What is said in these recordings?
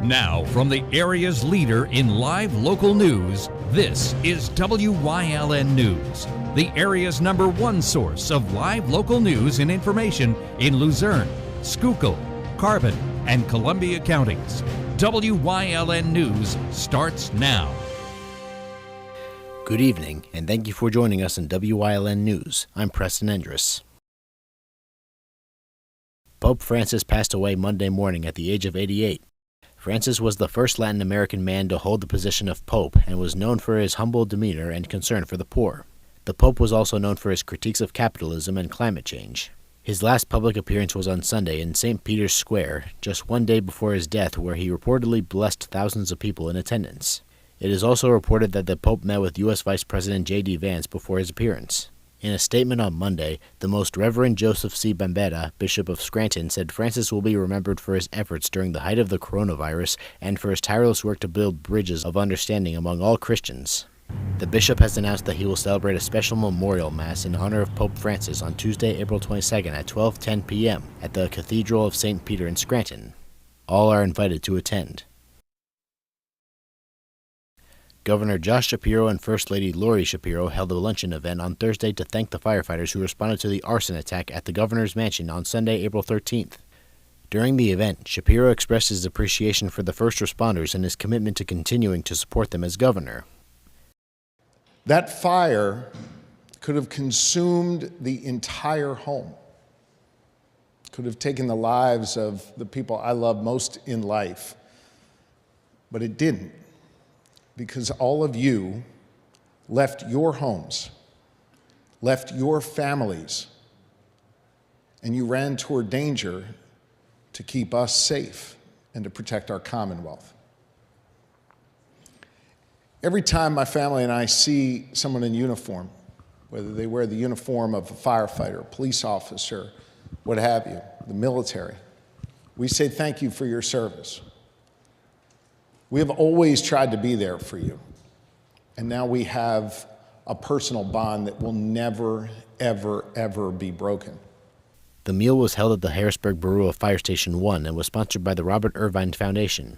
Now, from the area's leader in live local news, this is WYLN News, the area's #1 source of live local news and information in Luzerne, Schuylkill, Carbon, and Columbia counties. WYLN News starts now. Good evening, and thank you for joining us in WYLN News. I'm Preston Endress. Pope Francis passed away Monday morning at the age of 88. Francis was the first Latin American man to hold the position of Pope and was known for his humble demeanor and concern for the poor. The Pope was also known for his critiques of capitalism and climate change. His last public appearance was on Sunday in St. Peter's Square, just one day before his death, where he reportedly blessed thousands of people in attendance. It is also reported that the Pope met with U.S. Vice President J.D. Vance before his appearance. In a statement on Monday, the Most Reverend Joseph C. Bambetta, Bishop of Scranton, said Francis will be remembered for his efforts during the height of the coronavirus and for his tireless work to build bridges of understanding among all Christians. The bishop has announced that he will celebrate a special memorial mass in honor of Pope Francis on Tuesday, April 22nd at 12:10 p.m. at the Cathedral of St. Peter in Scranton. All are invited to attend. Governor Josh Shapiro and First Lady Lori Shapiro held a luncheon event on Thursday to thank the firefighters who responded to the arson attack at the governor's mansion on Sunday, April 13th. During the event, Shapiro expressed his appreciation for the first responders and his commitment to continuing to support them as governor. That fire could have consumed the entire home, could have taken the lives of the people I love most in life, but it didn't. Because all of you left your homes, left your families, and you ran toward danger to keep us safe and to protect our Commonwealth. Every time my family and I see someone in uniform, whether they wear the uniform of a firefighter, a police officer, what have you, the military, we say thank you for your service. We have always tried to be there for you, and now we have a personal bond that will never, ever, ever be broken. The meal was held at the Harrisburg-Barua Fire Station 1 and was sponsored by the Robert Irvine Foundation.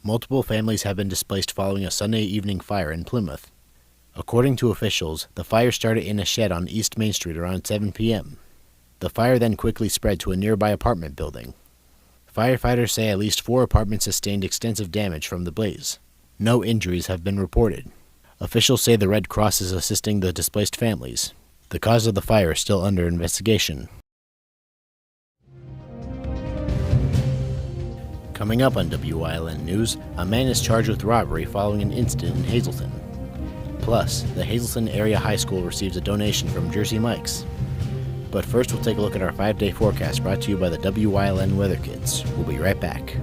Multiple families have been displaced following a Sunday evening fire in Plymouth. According to officials, the fire started in a shed on East Main Street around 7 p.m. The fire then quickly spread to a nearby apartment building. Firefighters say at least 4 apartments sustained extensive damage from the blaze. No injuries have been reported. Officials say the Red Cross is assisting the displaced families. The cause of the fire is still under investigation. Coming up on WYLN News, a man is charged with robbery following an incident in Hazleton. Plus, the Hazleton Area High School receives a donation from Jersey Mike's. But first, we'll take a look at our 5-day forecast brought to you by the WYLN Weather Kids. We'll be right back.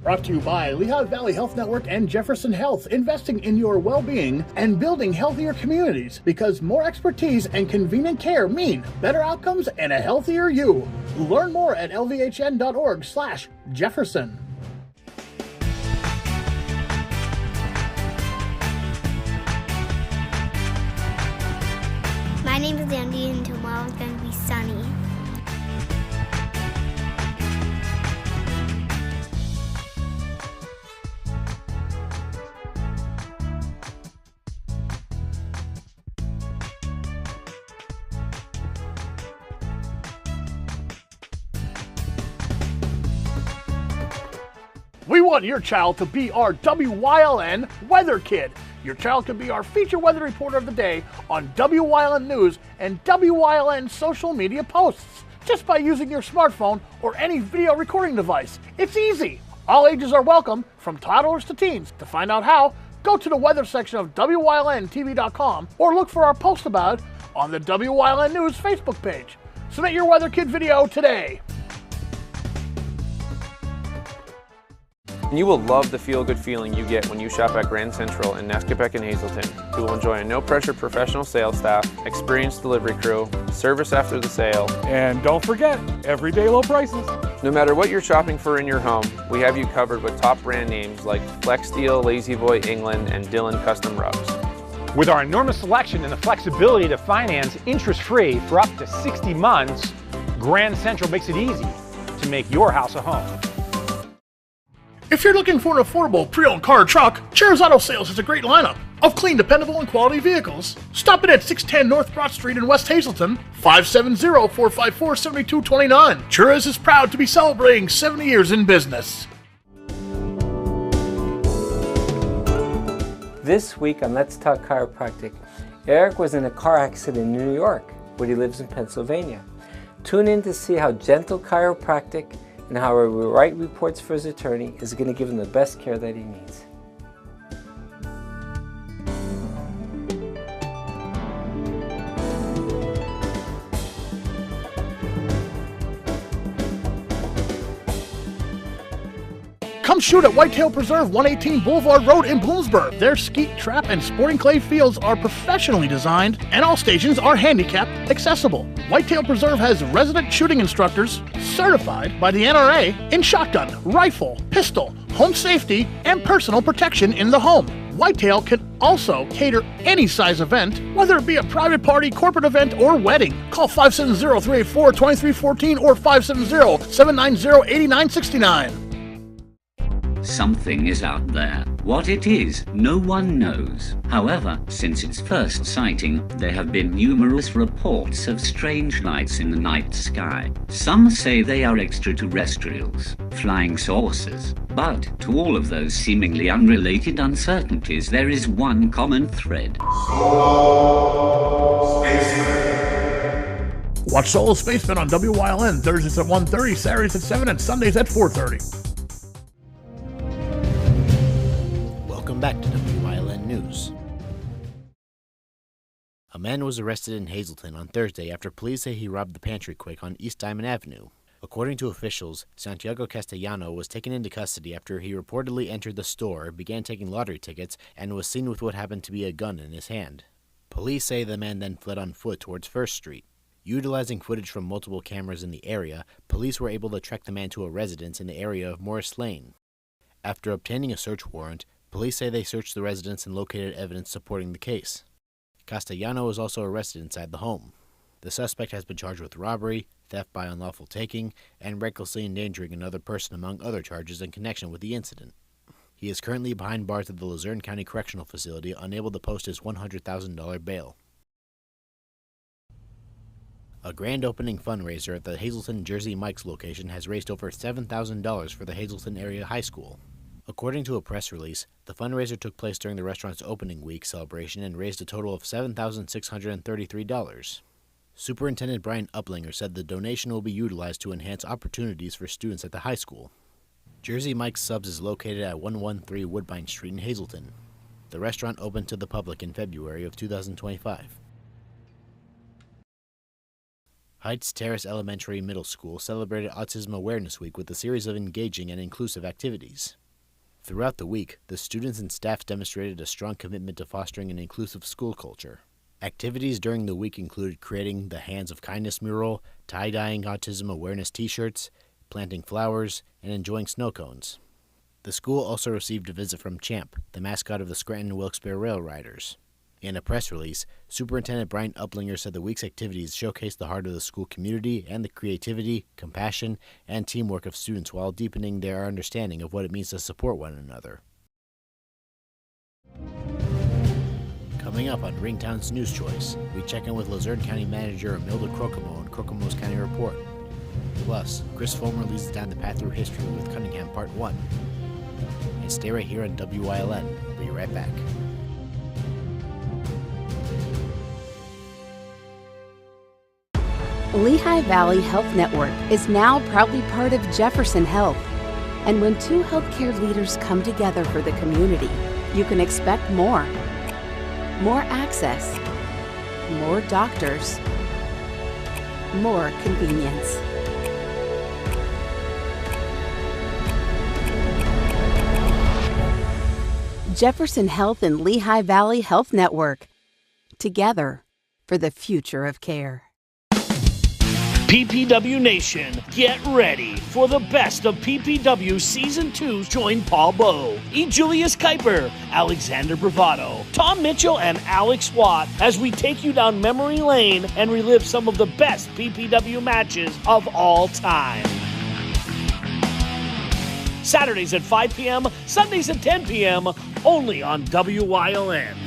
Brought to you by Lehigh Valley Health Network and Jefferson Health, investing in your well-being and building healthier communities, because more expertise and convenient care mean better outcomes and a healthier you. Learn more at lvhn.org/Jefferson. My name is Andy, and tomorrow is going to be sunny. We want your child to be our WYLN Weather Kid. Your child can be our feature weather reporter of the day on WYLN News and WYLN social media posts, just by using your smartphone or any video recording device. It's easy. All ages are welcome, from toddlers to teens. To find out how, go to the weather section of WYLNTV.com or look for our post about it on the WYLN News Facebook page. Submit your Weather Kid video today. You will love the feel-good feeling you get when you shop at Grand Central in Nescopeck and Hazleton. You will enjoy a no-pressure professional sales staff, experienced delivery crew, service after the sale, and don't forget, everyday low prices. No matter what you're shopping for in your home, we have you covered with top brand names like Flex Steel, Lazy Boy, England, and Dylan Custom Rugs. With our enormous selection and the flexibility to finance interest-free for up to 60 months, Grand Central makes it easy to make your house a home. If you're looking for an affordable pre-owned car or truck, Cheers Auto Sales has a great lineup of clean, dependable, and quality vehicles. Stop in at 610 North Broad Street in West Hazleton, 570-454-7229. Cheers is proud to be celebrating 70 years in business. This week on Let's Talk Chiropractic, Eric was in a car accident in New York, but he lives in Pennsylvania. Tune in to see how gentle chiropractic and how he will write reports for his attorney is going to give him the best care that he needs. Come shoot at Whitetail Preserve, 118 Boulevard Road in Bloomsburg. Their skeet, trap, and sporting clay fields are professionally designed, and all stations are handicapped accessible. Whitetail Preserve has resident shooting instructors certified by the NRA in shotgun, rifle, pistol, home safety, and personal protection in the home. Whitetail can also cater any size event, whether it be a private party, corporate event, or wedding. Call 570-384-2314 or 570-790-8969. Something is out there. What it is, no one knows. However, since its first sighting, there have been numerous reports of strange lights in the night sky. Some say they are extraterrestrials, flying saucers. But to all of those seemingly unrelated uncertainties, there is one common thread. Solo Spaceman. Watch Solo Spaceman on WYLN Thursdays at 1:30, Saturdays at 7, and Sundays at 4:30. Welcome back to WYLN News. A man was arrested in Hazleton on Thursday after police say he robbed the pantry quick on East Diamond Avenue. According to officials, Santiago Castellano was taken into custody after he reportedly entered the store, began taking lottery tickets, and was seen with what happened to be a gun in his hand. Police say the man then fled on foot towards First Street. Utilizing footage from multiple cameras in the area, police were able to track the man to a residence in the area of Morris Lane. After obtaining a search warrant, police say they searched the residence and located evidence supporting the case. Castellano was also arrested inside the home. The suspect has been charged with robbery, theft by unlawful taking, and recklessly endangering another person, among other charges in connection with the incident. He is currently behind bars at the Luzerne County Correctional Facility, unable to post his $100,000 bail. A grand opening fundraiser at the Hazleton Jersey Mike's location has raised over $7,000 for the Hazleton Area High School. According to a press release, the fundraiser took place during the restaurant's opening week celebration and raised a total of $7,633. Superintendent Brian Uplinger said the donation will be utilized to enhance opportunities for students at the high school. Jersey Mike's Subs is located at 113 Woodbine Street in Hazleton. The restaurant opened to the public in February of 2025. Heights Terrace Elementary Middle School celebrated Autism Awareness Week with a series of engaging and inclusive activities. Throughout the week, the students and staff demonstrated a strong commitment to fostering an inclusive school culture. Activities during the week included creating the Hands of Kindness mural, tie-dyeing autism awareness t-shirts, planting flowers, and enjoying snow cones. The school also received a visit from Champ, the mascot of the Scranton-Wilkes-Barre Rail Riders. In a press release, Superintendent Brian Uplinger said the week's activities showcased the heart of the school community and the creativity, compassion, and teamwork of students while deepening their understanding of what it means to support one another. Coming up on Ringtown's News Choice, we check in with Luzerne County Manager Imelda Crocomo on Crocomo's County Report. Plus, Chris Fulmer leads us down the path through history with Cunningham Part 1. And stay right here on WYLN. We'll be right back. Lehigh Valley Health Network is now proudly part of Jefferson Health. And when two healthcare leaders come together for the community, you can expect more. More access, more doctors, more convenience. Jefferson Health and Lehigh Valley Health Network. Together for the future of care. PPW Nation, get ready for the best of PPW Season 2. Join Paul Bowe, E. Julius Kuiper, Alexander Bravado, Tom Mitchell, and Alex Watt as we take you down memory lane and relive some of the best PPW matches of all time. Saturdays at 5 p.m., Sundays at 10 p.m., only on WYLN.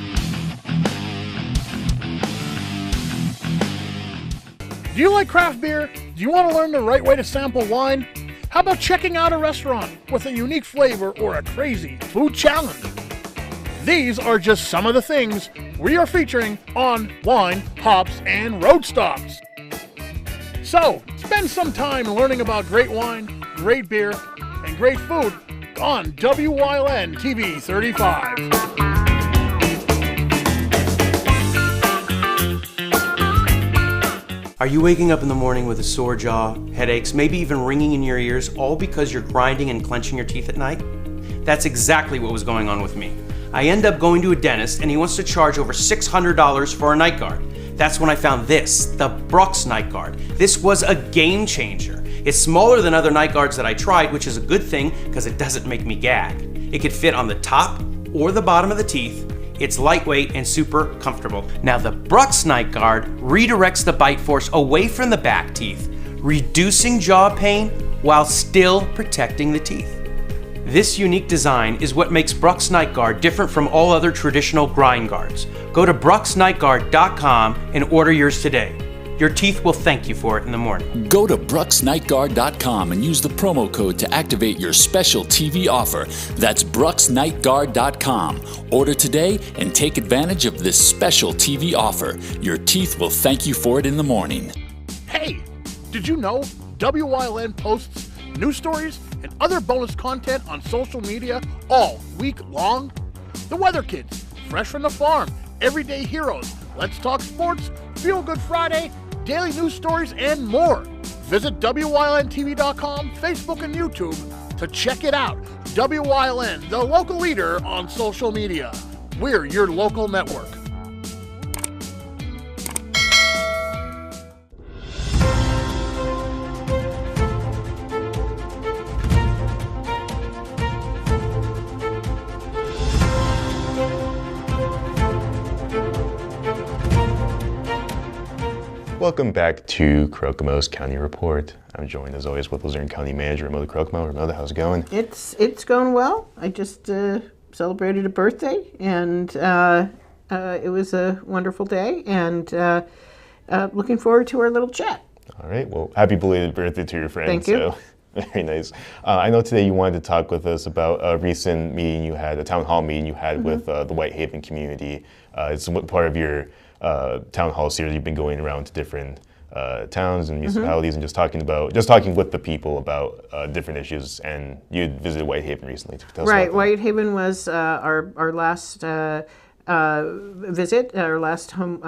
Do you like craft beer? Do you want to learn the right way to sample wine? How about checking out a restaurant with a unique flavor or a crazy food challenge? These are just some of the things we are featuring on Wine, Hops, and Road Stops. So, spend some time learning about great wine, great beer, and great food on WYLN TV 35. Are you waking up in the morning with a sore jaw, headaches, maybe even ringing in your ears, all because you're grinding and clenching your teeth at night? That's exactly what was going on with me. I end up going to a dentist and he wants to charge over $600 for a night guard. That's when I found this, the Brux night guard. This was a game changer. It's smaller than other night guards that I tried, which is a good thing because it doesn't make me gag. It could fit on the top or the bottom of the teeth. It's lightweight and super comfortable. Now the Brux night guard redirects the bite force away from the back teeth, reducing jaw pain while still protecting the teeth. This unique design is what makes Brux Night Guard different from all other traditional grind guards. Go to bruxnightguard.com and order yours today. Your teeth will thank you for it in the morning. Go to bruxnightguard.com and use the promo code to activate your special TV offer. That's bruxnightguard.com. Order today and take advantage of this special TV offer. Your teeth will thank you for it in the morning. Hey, did you know WYLN posts news stories and other bonus content on social media all week long? The Weather Kids, Fresh from the Farm, Everyday Heroes, Let's Talk Sports, Feel Good Friday, daily news stories, and more. Visit WYLNTV.com, Facebook, and YouTube to check it out. WYLN, the local leader on social media. We're your local network. Welcome back to Crocomo's County Report. I'm joined as always with Luzerne County Manager Ramona Crocomo. Ramona, how's it going? It's going well. I just celebrated a birthday, and it was a wonderful day, and looking forward to our little chat. All right, well, happy belated birthday to your friend. Thank you. So, very nice. I know today you wanted to talk with us about a recent meeting you had, a town hall meeting you had with the Whitehaven community. It's part of your town hall series. You've been going around to different towns and municipalities and just talking with the people about different issues. And you visited Whitehaven recently. Tell us about that. Whitehaven was our last visit, our last home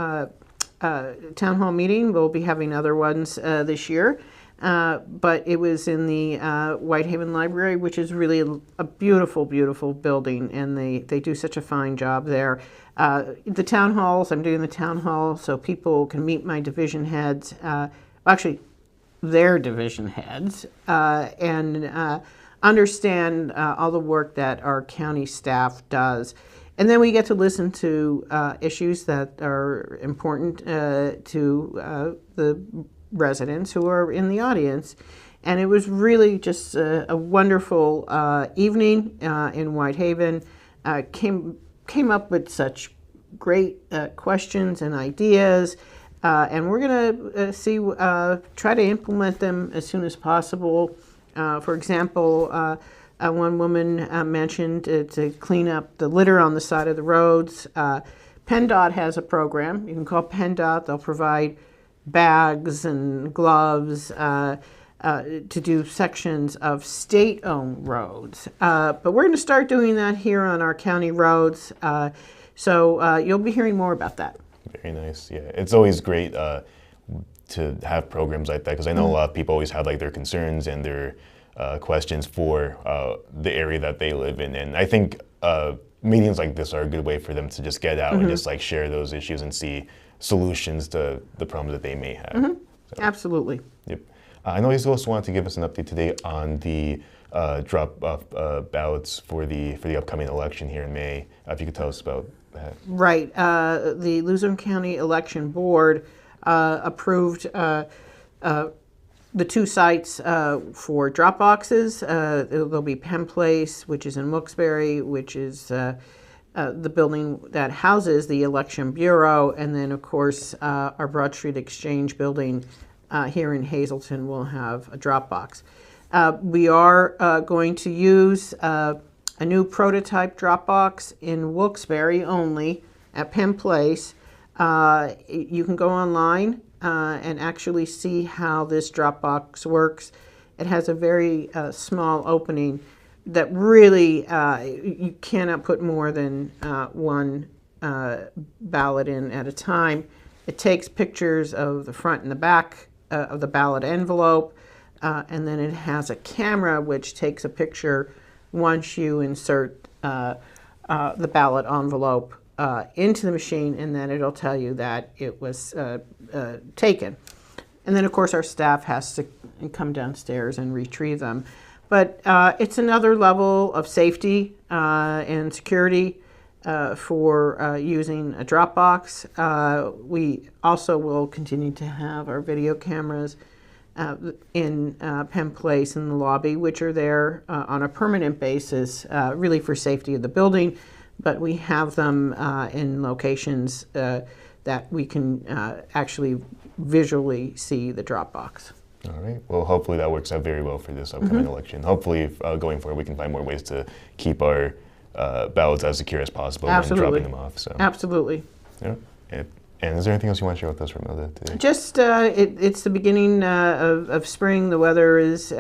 town hall meeting. We'll be having other ones this year. But it was in the Whitehaven Library, which is really a beautiful, beautiful building, and they do such a fine job there. The town halls, I'm doing the town hall so people can meet my division heads, actually their division heads, and understand all the work that our county staff does. And then we get to listen to issues that are important to the residents who are in the audience. And it was really just a wonderful evening in Whitehaven. Came up with such great questions and ideas, and we're going to try to implement them as soon as possible. For example, one woman mentioned to clean up the litter on the side of the roads. PennDOT has a program. You can call PennDOT. They'll provide bags and gloves to do sections of state-owned roads. But we're going to start doing that here on our county roads. So you'll be hearing more about that. Very nice. Yeah, it's always great to have programs like that, because I know a lot of people always have like their concerns and their questions for the area that they live in. And I think meetings like this are a good way for them to just get out and just like share those issues and see solutions to the problems that they may have. Absolutely. Yep. I know you also wanted to give us an update today on the drop of ballots for the upcoming election here in May. If you could tell us about that. Right. The Luzerne County Election Board approved the 2 sites for drop boxes. There'll be Penn Place, which is in Wilkes-Barre, which is the building that houses the Election Bureau, and then, of course, our Broad Street Exchange building here in Hazleton will have a drop box. We are going to use a new prototype drop box in Wilkes-Barre only at Penn Place. You can go online and actually see how this drop box works. It has a very small opening that really you cannot put more than one ballot in at a time. It takes pictures of the front and the back of the ballot envelope, and then it has a camera which takes a picture once you insert the ballot envelope into the machine, and then it'll tell you that it was taken. And then, of course, our staff has to come downstairs and retrieve them. But it's another level of safety and security for using a drop box. We also will continue to have our video cameras in Penn Place in the lobby, which are there on a permanent basis, really for safety of the building. But we have them in locations that we can actually visually see the drop box. All right. Well, hopefully that works out very well for this upcoming election. Hopefully, going forward, we can find more ways to keep our ballots as secure as possible when dropping them off. So. Absolutely. Yeah. And is there anything else you want to share with us, Romilda, today? Just it's the beginning of spring. The weather is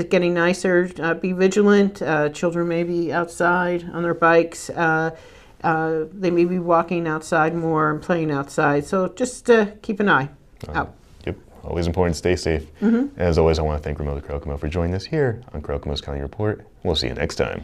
getting nicer. Be vigilant. Children may be outside on their bikes. They may be walking outside more and playing outside. So just keep an eye out. Yep. Always important to stay safe. As always, I want to thank Romilda Krokemo for joining us here on Krokemo's County Report. We'll see you next time.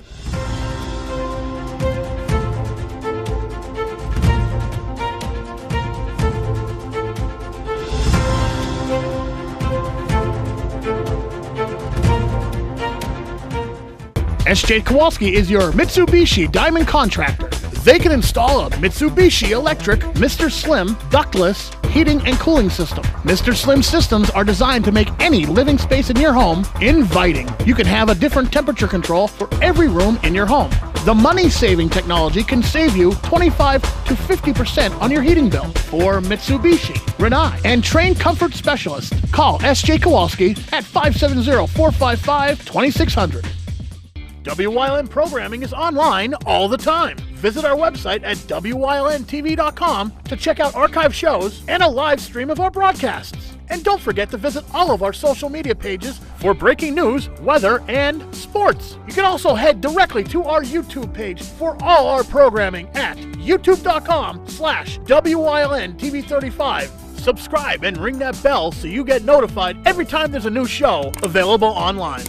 SJ Kowalski is your Mitsubishi Diamond contractor. They can install a Mitsubishi electric Mr. Slim ductless heating and cooling system. Mr. Slim systems are designed to make any living space in your home inviting. You can have a different temperature control for every room in your home. The money-saving technology can save you 25 to 50% on your heating bill. For Mitsubishi, Rinnai, and trained comfort specialists, call SJ Kowalski at 570-455-2600. WYLN programming is online all the time. Visit our website at WYLNTV.com to check out archive shows and a live stream of our broadcasts. And don't forget to visit all of our social media pages for breaking news, weather, and sports. You can also head directly to our YouTube page for all our programming at youtube.com/WYLNTV35. Subscribe and ring that bell so you get notified every time there's a new show available online.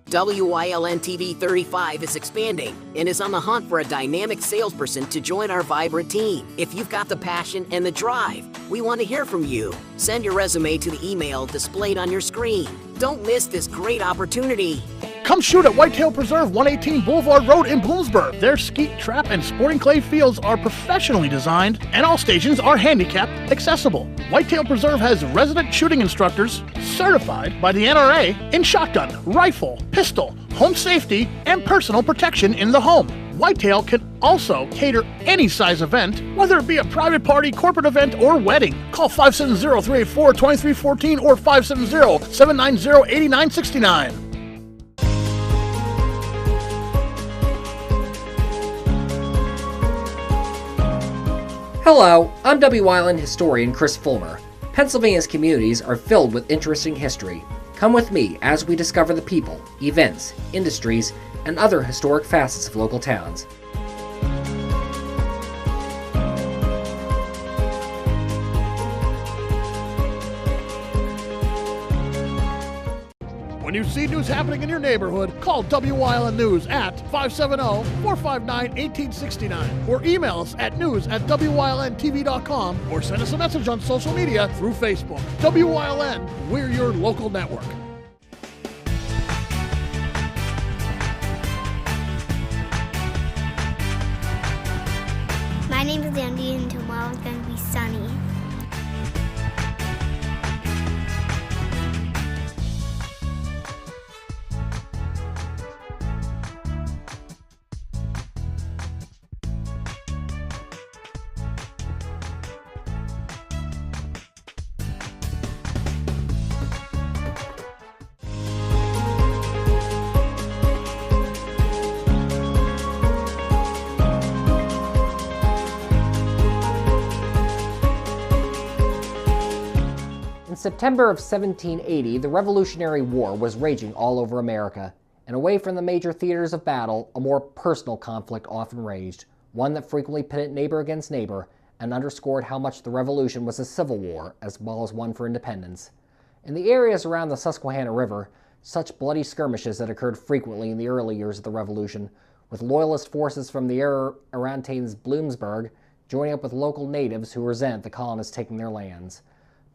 WYLN TV 35 is expanding and is on the hunt for a dynamic salesperson to join our vibrant team. If you've got the passion and the drive, we want to hear from you. Send your resume to the email displayed on your screen. Don't miss this great opportunity. Come shoot at Whitetail Preserve, 118 Boulevard Road in Bloomsburg. Their skeet, trap, and sporting clay fields are professionally designed, and all stations are handicap accessible. Whitetail Preserve has resident shooting instructors certified by the NRA in shotgun, rifle, pistol, home safety, and personal protection in the home. Whitetail can also cater any size event, whether it be a private party, corporate event, or wedding. Call 570-384-2314 or 570-790-8969. Hello, I'm WYLN historian Chris Fulmer. Pennsylvania's communities are filled with interesting history. Come with me as we discover the people, events, industries, and other historic facets of local towns. When When you see news happening in your neighborhood, call WYLN News at 570-459-1869 or email us at news@WYLNTV.com or send us a message on social media through Facebook. WYLN, we're your local network. My name is Andy, and tomorrow is going to be sunny. In September of 1780, the Revolutionary War was raging all over America, and away from the major theaters of battle, a more personal conflict often raged, one that frequently pitted neighbor against neighbor and underscored how much the Revolution was a civil war as well as one for independence. In the areas around the Susquehanna River, such bloody skirmishes had occurred frequently in the early years of the Revolution, with Loyalist forces from the area around Taine's Bloomsburg joining up with local natives who resent the colonists taking their lands.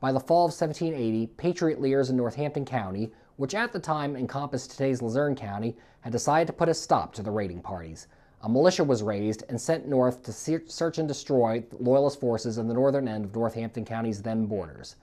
By the fall of 1780, Patriot leaders in Northampton County, which at the time encompassed today's Luzerne County, had decided to put a stop to the raiding parties. A militia was raised and sent north to search and destroy Loyalist forces in the northern end of Northampton County's then borders.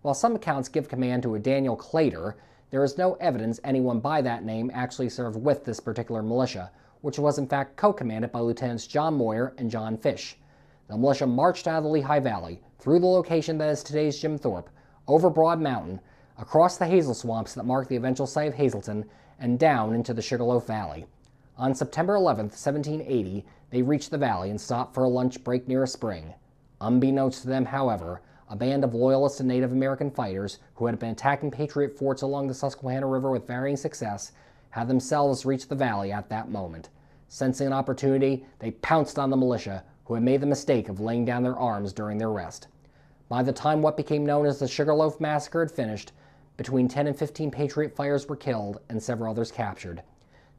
While some accounts give command to a Daniel Clater, there is no evidence anyone by that name actually served with this particular militia, which was in fact co-commanded by Lieutenants John Moyer and John Fish. The militia marched out of the Lehigh Valley, through the location that is today's Jim Thorpe, over Broad Mountain, across the hazel swamps that mark the eventual site of Hazleton, and down into the Sugarloaf Valley. On September 11, 1780, they reached the valley and stopped for a lunch break near a spring. Unbeknownst to them, however, a band of Loyalist and Native American fighters who had been attacking Patriot forts along the Susquehanna River with varying success had themselves reached the valley at that moment. Sensing an opportunity, they pounced on the militia, who had made the mistake of laying down their arms during their rest. By the time what became known as the Sugarloaf Massacre had finished, between 10 and 15 Patriot fighters were killed and several others captured.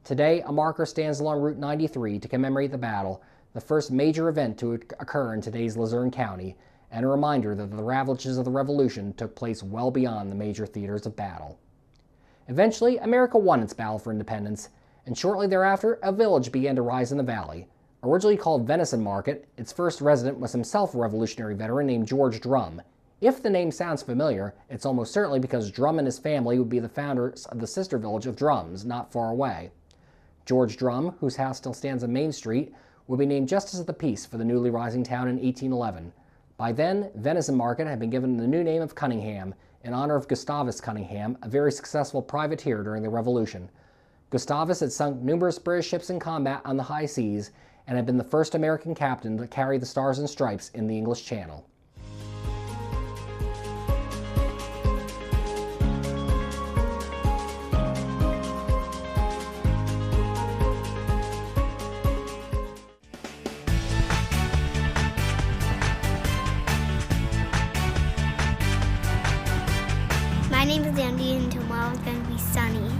Today, a marker stands along Route 93 to commemorate the battle, the first major event to occur in today's Luzerne County, and a reminder that the ravages of the Revolution took place well beyond the major theaters of battle. Eventually, America won its battle for independence, and shortly thereafter, a village began to rise in the valley. Originally called Venison Market, its first resident was himself a Revolutionary veteran named George Drum. If the name sounds familiar, it's almost certainly because Drum and his family would be the founders of the sister village of Drums, not far away. George Drum, whose house still stands on Main Street, would be named Justice of the Peace for the newly rising town in 1811. By then, Venison Market had been given the new name of Cunningham, in honor of Gustavus Cunningham, a very successful privateer during the Revolution. Gustavus had sunk numerous British ships in combat on the high seas, and had been the first American captain to carry the Stars and Stripes in the English Channel. My name is Andy, and tomorrow is going to be sunny.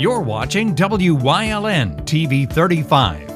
You're watching WYLN TV 35.